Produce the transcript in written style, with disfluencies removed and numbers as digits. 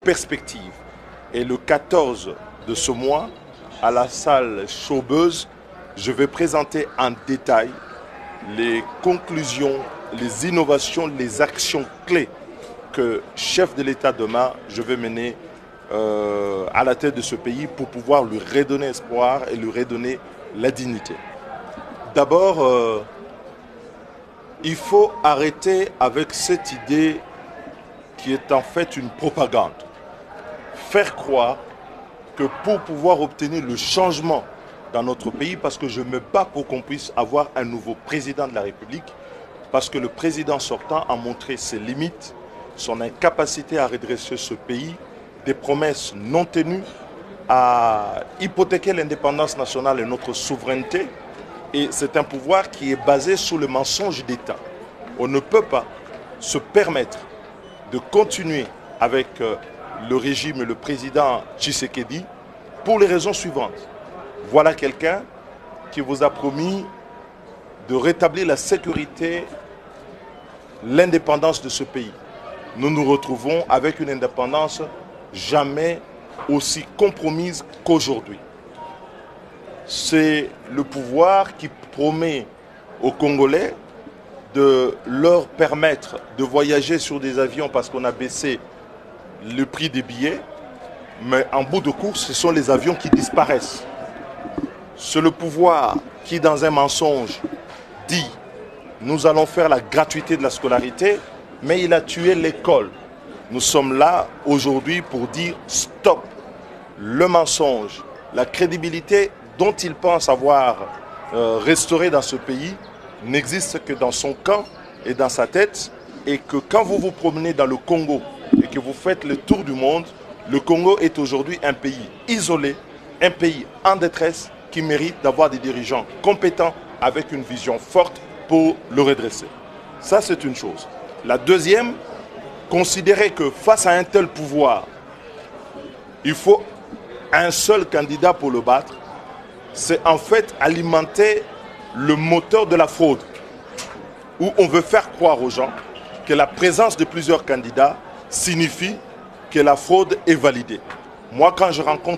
perspectives. Et le 14 de ce mois, à la salle Chaubeuse, je vais présenter en détail les conclusions, les innovations, les actions clés que, chef de l'État demain, je vais mener à la tête de ce pays pour pouvoir lui redonner espoir et lui redonner la dignité. D'abord, il faut arrêter avec cette idée qui est en fait une propagande. Faire croire que pour pouvoir obtenir le changement dans notre pays, parce que je me bats pour qu'on puisse avoir un nouveau président de la République, parce que le président sortant a montré ses limites, son incapacité à redresser ce pays, des promesses non tenues, à hypothéquer l'indépendance nationale et notre souveraineté. Et c'est un pouvoir qui est basé sur le mensonge d'État. On ne peut pas se permettre de continuer avec le régime et le président Tshisekedi pour les raisons suivantes. Voilà quelqu'un qui vous a promis de rétablir la sécurité, l'indépendance de ce pays. Nous nous retrouvons avec une indépendance jamais aussi compromise qu'aujourd'hui. C'est le pouvoir qui promet aux Congolais de leur permettre de voyager sur des avions parce qu'on a baissé le prix des billets, mais en bout de course, ce sont les avions qui disparaissent. C'est le pouvoir qui, dans un mensonge, dit « nous allons faire la gratuité de la scolarité », mais il a tué l'école. Nous sommes là aujourd'hui pour dire « stop ». Le mensonge, la crédibilité dont il pense avoir restauré dans ce pays n'existe que dans son camp et dans sa tête, et que quand vous vous promenez dans le Congo et que vous faites le tour du monde, le Congo est aujourd'hui un pays isolé, un pays en détresse qui mérite d'avoir des dirigeants compétents avec une vision forte pour le redresser. Ça, c'est une chose. La deuxième, considérer que face à un tel pouvoir, il faut un seul candidat pour le battre, c'est en fait alimenter le moteur de la fraude, où on veut faire croire aux gens que la présence de plusieurs candidats signifie que la fraude est validée. Moi, quand je rencontre